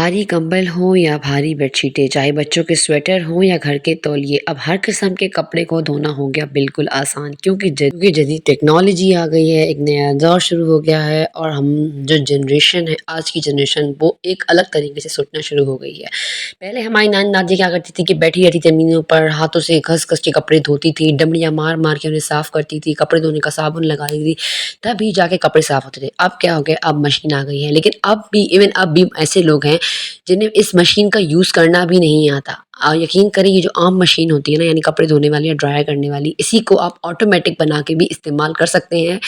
بھاری کمبل ہوں یا بھاری بیڈ شیٹیں، چاہے بچوں کے سویٹر ہوں یا گھر کے تولیے، اب ہر قسم کے کپڑے کو دھونا ہو گیا بالکل آسان، کیونکہ جدید ٹیکنالوجی آ گئی ہے، ایک نیا دور شروع ہو گیا ہے، اور ہم جو جنریشن ہے، آج کی جنریشن، وہ ایک الگ طریقے سے سوچنا شروع ہو گئی ہے۔ پہلے ہماری نانی دادی کیا کرتی تھی کہ بیٹھی رہتی تھی زمینوں پر، ہاتھوں سے گھس گھس کے کپڑے دھوتی تھی، ڈمڑیاں مار مار کے انہیں صاف کرتی تھی، کپڑے دھونے کا صابن لگاتی تھی، تبھی جا کے کپڑے صاف ہوتے تھے۔ اب کیا ہو گیا، اب مشین آ گئی ہے، لیکن اب بھی ایسے لوگ ہیں جنہیں اس مشین کا یوز کرنا بھی نہیں آتا۔ یقین کریں، یہ جو عام مشین ہوتی ہے نا، یعنی کپڑے دھونے والی یا ڈرائر کرنے والی، اسی کو آپ آٹومیٹک بنا کے بھی استعمال کر سکتے ہیں۔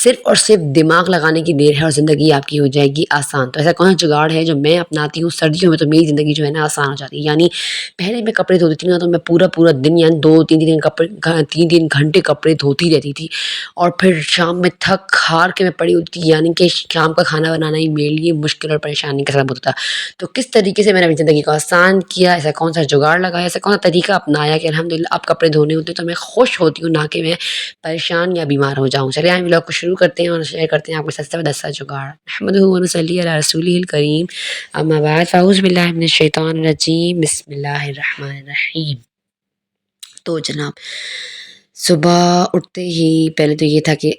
صرف اور صرف دماغ لگانے کی دیر ہے اور زندگی آپ کی ہو جائے گی آسان۔ تو ایسا کون سا جگاڑ ہے جو میں اپناتی ہوں سردیوں میں، تو میری زندگی جو ہے نا آسان ہو جاتی ہے۔ یعنی پہلے میں کپڑے دھوتی تھی نا، تو میں پورا دن، یعنی 2-3 گھنٹے کپڑے دھوتی رہتی تھی، اور پھر شام میں تھک ہار کے میں پڑی ہوتی تھی، یعنی کہ شام کا کھانا بنانا ہی میرے لیے مشکل اور پریشانی کا سبب ہوتا تھا۔ تو کس طریقے سے میں نے اپنی زندگی کو آسان کیا، ایسا کون سا جگاڑ لگایا، ایسا کون سا طریقہ اپنایا کہ الحمدللہ اب کپڑے دھونے ہوتے تو میں خوش ہوتی ہوں، نہ کہ میں پریشان یا بیمار ہو جاؤں۔ چلیے ہم ولاگ کو شروع کرتے ہیں اور شیئر کرتے ہیں آپ کے ساتھ 10 جگاڑ۔ نحمدہ و نصلی علی رسولہ الکریم، اما بعد، فاعوذ باللہ من الشیطان الرجیم، بسم اللہ الرحمن الرحیم۔ تو جناب، صبح اٹھتے ہی پہلے تو یہ تھا کہ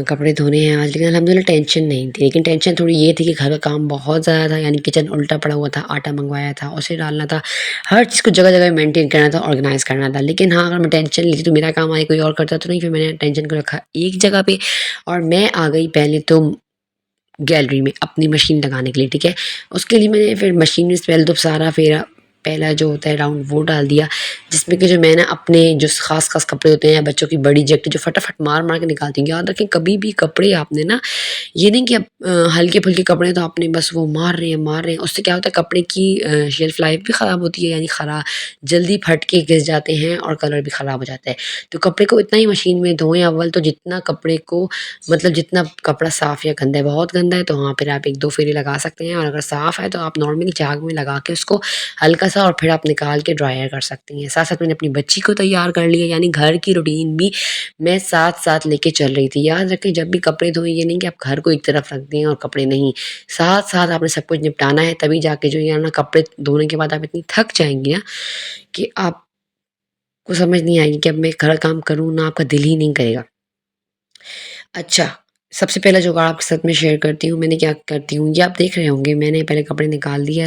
کپڑے دھونے ہیں آج، لیکن الحمدللہ ٹینشن نہیں تھی، لیکن ٹینشن تھوڑی یہ تھی کہ گھر کا کام بہت زیادہ تھا، یعنی کچن الٹا پڑا ہوا تھا، آٹا منگوایا تھا، اسے ڈالنا تھا، ہر چیز کو جگہ جگہ مینٹین کرنا تھا، آرگنائز کرنا تھا۔ لیکن ہاں، اگر میں ٹینشن لیتی تو میرا کام آئے کوئی اور کرتا تو نہیں، پھر میں نے ٹینشن کو رکھا ایک جگہ پہ، اور میں آ گئی پہلے تو گیلری میں اپنی مشین لگانے کے لیے، ٹھیک ہے۔ اس کے لیے میں نے پھر مشین میں پہلے تو سارا پھیرا، پہلا جو ہوتا ہے راؤنڈ وہ ڈال دیا، جس میں کہ جو میں نے اپنے جو خاص کپڑے ہوتے ہیں یا بچوں کی بڑی جیکٹ جو فٹافٹ مار کے نکالتی ہوں۔ یاد رکھیں، کبھی بھی کپڑے آپ نے نا، یہ نہیں کہ ہلکے پھلکے کپڑے تو آپ نے بس وہ مار رہے ہیں، اس سے کیا ہوتا ہے، کپڑے کی شیلف لائف بھی خراب ہوتی ہے، یعنی جلدی پھٹ کے گھس جاتے ہیں اور کلر بھی خراب ہو جاتا ہے۔ تو کپڑے کو اتنا ہی مشین میں دھوئیں اول تو، جتنا کپڑے کو مطلب جتنا کپڑا صاف یا گندا ہے، بہت گندا ہے تو ہاں پھر آپ 1-2 پھیرے لگا سکتے ہیں، اور اگر صاف ہے تو آپ نارملی جھاگ میں لگا کے اس کو ہلکا سا، اور پھر آپ نکال کے ڈرائر کر سکتی ہیں۔ ساتھ میں نے اپنی بچی کو تیار کر لیا، یعنی گھر کی روٹین بھی میں ساتھ لے کے چل رہی تھی۔ یاد رکھیں، جب بھی کپڑے دھوئیں، یہ نہیں کہ آپ گھر کو ایک طرف رکھ دیں اور کپڑے نہیں، ساتھ آپ نے سب کچھ نپٹانا ہے، تبھی جا کے جو ہے نا، کپڑے دھونے کے بعد آپ اتنی تھک جائیں گی نا کہ آپ کو سمجھ نہیں آئے گی کہ اب میں گھر کام کروں نا، آپ کا دل ہی نہیں کرے گا۔ اچھا، سب سے پہلا جگاڑ آپ کے ساتھ میں شیئر کرتی ہوں، میں نے کیا کرتی ہوں، یہ آپ دیکھ رہے ہوں گے، میں نے پہلے کپڑے نکال دیے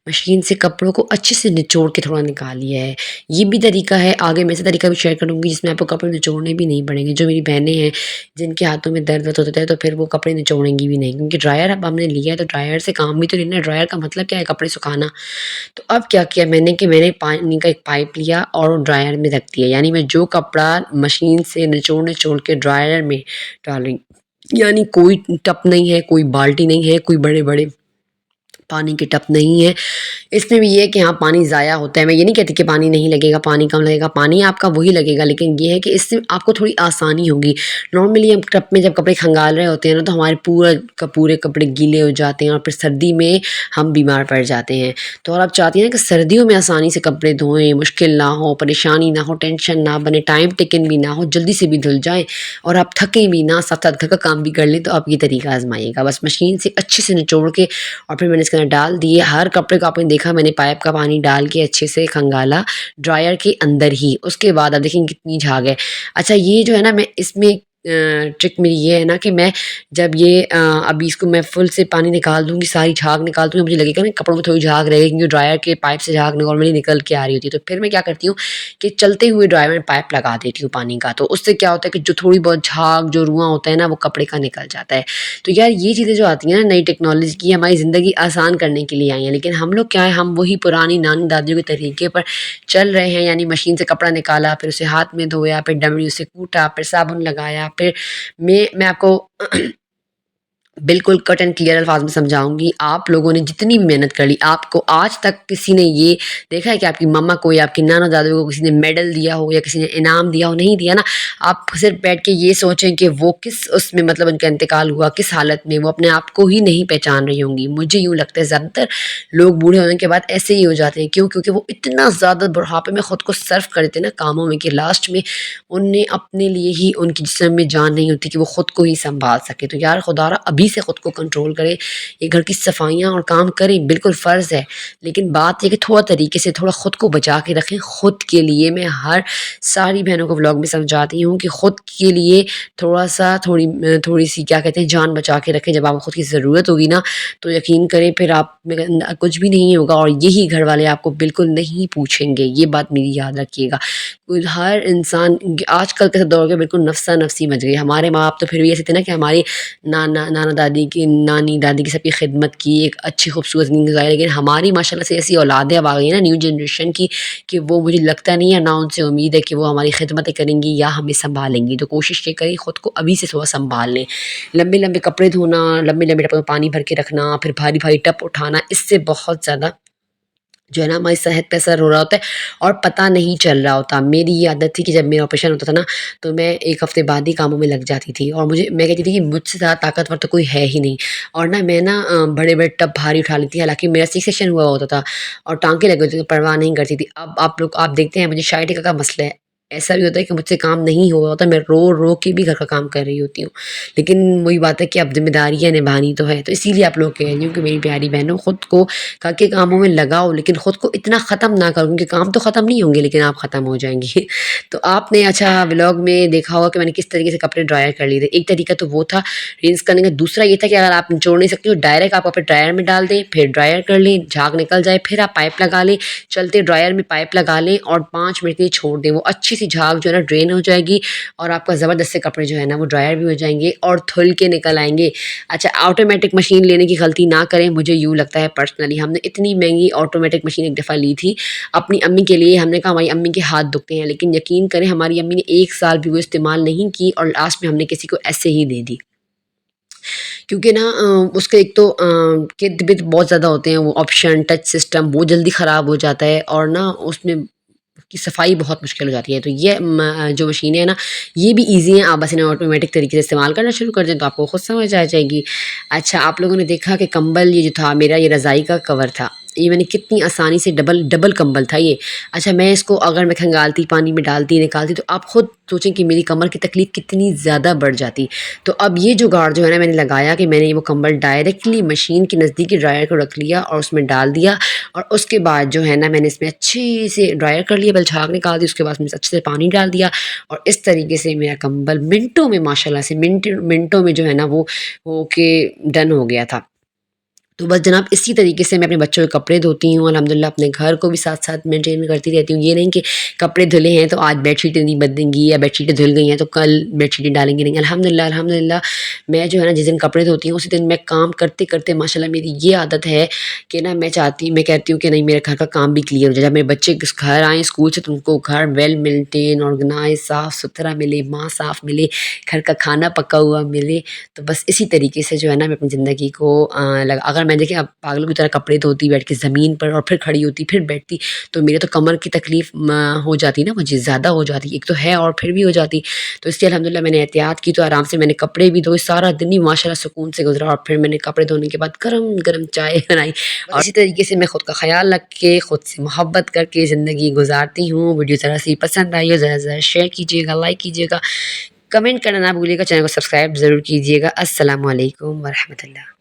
مشین سے، کپڑوں کو اچھے سے نچوڑ کے تھوڑا نکال لیا ہے۔ یہ بھی طریقہ ہے، آگے میں سے طریقہ بھی شیئر کروں گی جس میں آپ کو کپڑے نچوڑنے بھی نہیں پڑیں گے۔ جو میری بہنیں ہیں جن کے ہاتھوں میں درد ہوتا ہے، تو پھر وہ کپڑے نچوڑیں گی بھی نہیں، کیونکہ ڈرائر اب ہم نے لیا ہے تو ڈرائر سے کام بھی تو لینا ہے۔ ڈرائر کا مطلب کیا ہے، کپڑے سکھانا۔ تو اب کیا کیا میں نے پانی کا ایک پائپ لیا اور ڈرائر میں رکھ دیا، یعنی میں جو کپڑا مشین سے نچوڑ کے ڈرائر میں ڈال رہی، یعنی کوئی ٹپ نہیں ہے، کوئی بالٹی نہیں ہے، کوئی بڑے پانی کے ٹپ نہیں ہے۔ اس میں بھی یہ ہے کہ ہاں پانی ضائع ہوتا ہے، میں یہ نہیں کہتی کہ پانی نہیں لگے گا، پانی کم لگے گا، پانی آپ کا وہی لگے گا، لیکن یہ ہے کہ اس سے آپ کو تھوڑی آسانی ہوگی۔ نارملی ہم ٹپ میں جب کپڑے کھنگال رہے ہوتے ہیں نا، تو ہمارے پورے کپڑے گیلے ہو جاتے ہیں، اور پھر سردی میں ہم بیمار پڑ جاتے ہیں۔ تو اور آپ چاہتی ہیں کہ سردیوں میں آسانی سے کپڑے دھوئیں، مشکل نہ ہو، پریشانی نہ ہو، ٹینشن نہ بنے، ٹائم ٹیکن بھی نہ ہو، جلدی سے بھی دھل جائیں، اور آپ تھکیں بھی نہ، ساتھ گھر کا کام بھی کر لیں، تو آپ یہ طریقہ آزمائیے گا۔ بس مشین سے اچھے سے نچوڑ کے، اور پھر میں نے اس کے اندر ڈال دیے ہر کپڑے کو، آپ نے دیکھا میں نے پائپ کا پانی ڈال کے اچھے سے کھنگالا ڈرائر کے اندر ہی۔ اس کے بعد آپ دیکھیں کتنی جھاگ ہے۔ اچھا، یہ جو ہے نا، میں اس میں ٹرک میری یہ ہے نا کہ میں جب ابھی اس کو میں فل سے پانی نکال دوں گی، ساری جھاگ نکال دوں گی، مجھے لگے گا نا کپڑوں میں تھوڑی جھاگ رہے گی، کیونکہ ڈرائر کے پائپ سے جھاگ نارملی نکل کے آ رہی ہوتی ہے۔ تو پھر میں کیا کرتی ہوں کہ چلتے ہوئے ڈرائر میں پائپ لگا دیتی ہوں پانی کا، تو اس سے کیا ہوتا ہے کہ جو تھوڑی بہت جھاگ، جو رواں ہوتا ہے نا، وہ کپڑے کا نکل جاتا ہے۔ تو یار، یہ چیزیں جو آتی ہیں نا، نئی ٹیکنالوجی کی، ہماری زندگی آسان کرنے کے لیے آئی ہیں، لیکن ہم لوگ کیا ہے، ہم وہی پرانی نانی دادیوں کے طریقے پر چل رہے ہیں، یعنی مشین سے کپڑا نکالا، پھر اسے ہاتھ میں دھویا، پھر ڈمڑی سے کوٹا، پھر صابن لگایا، پھر میں آپ کو بالکل کٹ اینڈ کلیئر الفاظ میں سمجھاؤں گی۔ آپ لوگوں نے جتنی بھی محنت کر لی، آپ کو آج تک کسی نے یہ دیکھا ہے کہ آپ کی مما کو یا آپ کی نانا دادو کو کسی نے میڈل دیا ہو یا کسی نے انعام دیا ہو؟ نہیں دیا نا۔ آپ صرف بیٹھ کے یہ سوچیں کہ وہ کس اس میں، مطلب ان کا انتقال ہوا کس حالت میں، وہ اپنے آپ کو ہی نہیں پہچان رہی ہوں گی۔ مجھے یوں لگتا ہے زیادہ تر لوگ بوڑھے ہونے کے بعد ایسے ہی ہو جاتے ہیں۔ کیونکہ وہ اتنا زیادہ بڑھاپے میں خود کو صرف کرتے نا کاموں میں، کہ لاسٹ میں ان نے اپنے لیے ہی، ان کی جسم میں جان نہیں ہوتی کہ وہ خود کو ہی سنبھال سکے۔ تو یار خدا را ابھی سے خود کو کنٹرول کریں، یہ گھر کی صفائیاں اور کام کریں، بالکل فرض ہے، لیکن بات یہ کہ تھوڑا طریقے سے تھوڑا خود کو بچا کے رکھیں خود کے لیے۔ میں ہر ساری بہنوں کو ولاگ میں سمجھاتی ہوں کہ خود کے لیے تھوڑا سا تھوڑی سی کیا کہتے ہیں جان بچا کے رکھیں، جب آپ کو خود کی ضرورت ہوگی نا تو یقین کریں پھر آپ میں کچھ بھی نہیں ہوگا، اور یہی گھر والے آپ کو بالکل نہیں پوچھیں گے، یہ بات میری یاد رکھیے گا۔ ہر انسان آج کل کے دور کے بالکل نفسا نفسی بچ گئی۔ ہمارے ماں باپ تو پھر بھی ایسے تھے نا کہ ہماری نانا دادی کی نانی دادی کی سب کی خدمت کی، ایک اچھی خوبصورت زندگی گزاری، لیکن ہماری ماشاء اللہ سے ایسی اولادیں اب آ گئی نا نیو جنریشن کی کہ وہ مجھے لگتا نہیں ہے، نہ ان سے امید ہے کہ وہ ہماری خدمتیں کریں گی یا ہمیں سنبھالیں گی۔ تو کوشش یہ کریں خود کو ابھی سے تھوڑا سنبھال لیں۔ لمبے لمبے کپڑے دھونا، لمبے لمبے ٹپوں میں پانی بھر کے رکھنا، پھر بھاری بھاری ٹپ اٹھانا، اس سے بہت زیادہ جو ہے نا ہماری صحت پہ اثر ہو رہا ہوتا ہے اور پتہ نہیں چل رہا ہوتا۔ میری یہ عادت تھی کہ جب میرا آپریشن ہوتا تھا نا تو میں ایک ہفتے بعد ہی کاموں میں لگ جاتی تھی، اور میں کہتی تھی کہ مجھ سے زیادہ طاقتور تو کوئی ہے ہی نہیں، اور میں بڑے بڑے ٹب بھاری اٹھا لیتی تھی، حالانکہ میرا سی سیکشن ہوا ہوتا تھا اور ٹانکے لگے ہوتے تھے، پرواہ نہیں کرتی تھی۔ اب آپ دیکھتے ہیں مجھے شاید کا مسئلہ ہے، ایسا بھی ہوتا ہے کہ مجھ سے کام نہیں ہوا ہوتا، میں رو رو کے بھی گھر کا کام کر رہی ہوتی ہوں، لیکن وہی بات ہے کہ اب ذمہ داریاں نبھانی تو ہے، تو اسی لیے آپ لوگ کہہ رہی ہوں کہ میری پیاری بہنوں خود کو گھر کے کاموں میں لگاؤ، لیکن خود کو اتنا ختم نہ کرو، کیونکہ کام تو ختم نہیں ہوں گے لیکن آپ ختم ہو جائیں گے۔ تو آپ نے اچھا ولاگ میں دیکھا ہوگا کہ میں نے کس طریقے سے کپڑے ڈرائر کر لیے تھے۔ ایک طریقہ تو وہ تھا رینس کرنے کا، دوسرا یہ تھا کہ اگر آپ نچوڑ نہیں سکتے تو ڈائریکٹ آپ اپنے ڈرائر میں ڈال دیں، پھر ڈرائر کر لیں، جھاگ نکل جائے، پھر آپ پائپ لگا لیں، چلتے ڈرائر میں پائپ لگا لیں اور 5 منٹ کے لیے چھوڑ دیں، وہ اچھی سی جھاگ جو ہے نا ڈرین ہو جائے گی اور آپ کا زبردست سے کپڑے جو ہے نا وہ ڈرائر بھی ہو جائیں گے اور دھل کے نکل آئیں گے۔ اچھا آٹومیٹک مشین لینے کی غلطی نہ کریں، مجھے یوں لگتا ہے پرسنلی، ہم نے اتنی مہنگی آٹومیٹک مشین ایک دفعہ لی تھی اپنی امی کے لیے، ہم نے کہا ہماری امی کے ہاتھ دکھتے ہیں، لیکن یقین کریں ہماری امی نے 1 سال بھی وہ استعمال نہیں کی اور لاسٹ میں ہم نے کسی کو ایسے ہی دے دی، کیونکہ نا اس کے ایک تو کد بد بہت زیادہ ہوتے ہیں، وہ آپشن ٹچ سسٹم وہ جلدی خراب ہو جاتا ہے، اور نا اس میں کی صفائی بہت مشکل ہو جاتی ہے۔ تو یہ جو مشینیں ہیں نا یہ بھی ایزی ہیں، آپ بس انہیں آٹومیٹک طریقے سے استعمال کرنا شروع کر دیں تو آپ کو خود سمجھ آ جائے گی۔ اچھا آپ لوگوں نے دیکھا کہ کمبل یہ جو تھا میرا، یہ رضائی کا کور تھا، یہ میں نے کتنی آسانی سے ڈبل کمبل تھا یہ۔ اچھا میں اس کو اگر میں کھنگالتی پانی میں ڈالتی نکالتی تو آپ خود سوچیں کہ میری کمر کی تکلیف کتنی زیادہ بڑھ جاتی۔ تو اب یہ جگاڑ جو ہے نا میں نے لگایا کہ میں نے وہ کمبل ڈائریکٹلی مشین کے نزدیکی ڈرائر کو رکھ لیا اور اس میں ڈال دیا، اور اس کے بعد جو ہے نا میں نے اس میں اچھے سے ڈرائر کر لیا، پہلے جھاگ نکال دی، اس کے بعد میں اچھے سے پانی ڈال دیا، اور اس طریقے سے میرا کمبل منٹوں میں ماشاءاللہ سے منٹوں میں جو ہے نا وہ کہ ڈن ہو گیا تھا۔ تو بس جناب اسی طریقے سے میں اپنے بچوں کے کپڑے دھوتی ہوں، الحمدللہ اپنے گھر کو بھی ساتھ ساتھ مینٹین کرتی رہتی ہوں۔ یہ نہیں کہ کپڑے دھلے ہیں تو آج بیڈ شیٹیں نہیں بدلیں گی، یا بیڈ شیٹیں دھل گئی ہیں تو کل بیڈ شیٹیں ڈالیں گی نہیں، الحمدللہ میں جو ہے نا جس دن کپڑے دھوتی ہوں اسی دن میں کام کرتے کرتے ماشاءاللہ میری یہ عادت ہے کہ نا میں کہتی ہوں کہ نہیں میرے گھر کا کام بھی کلیئر ہو جائے، جب میرے بچے گھر آئیں اسکول سے تو ان کو گھر ویل مینٹین آرگنائز صاف ستھرا ملے، ماں صاف ملے، گھر کا کھانا پکا ہوا ملے۔ تو بس اسی طریقے سے جو ہے نا میں اپنی زندگی کو اگر میں دیکھیں اب پاگلوں کی طرح کپڑے دھوتی بیٹھ کے زمین پر اور پھر کھڑی ہوتی پھر بیٹھتی تو میرے تو کمر کی تکلیف ہو جاتی نا، مجھے زیادہ ہو جاتی، ایک تو ہے اور پھر بھی ہو جاتی۔ تو اس لیے الحمدللہ میں نے احتیاط کی، تو آرام سے میں نے کپڑے بھی دھوئے، سارا دن ہی ماشاءاللہ سکون سے گزرا، اور پھر میں نے کپڑے دھونے کے بعد گرم گرم چائے بنائی، اور اسی طریقے سے میں خود کا خیال رکھ کے خود سے محبت کر کے زندگی گزارتی ہوں۔ ویڈیو ذرا سی پسند آئی ہو ذرا شیئر کیجیے گا، لائک کیجیے گا، کمنٹ کرنا نہ بھولیے گا، چینل کو سبسکرائب ضرور کیجیے گا۔ السلام علیکم ورحمۃ اللہ۔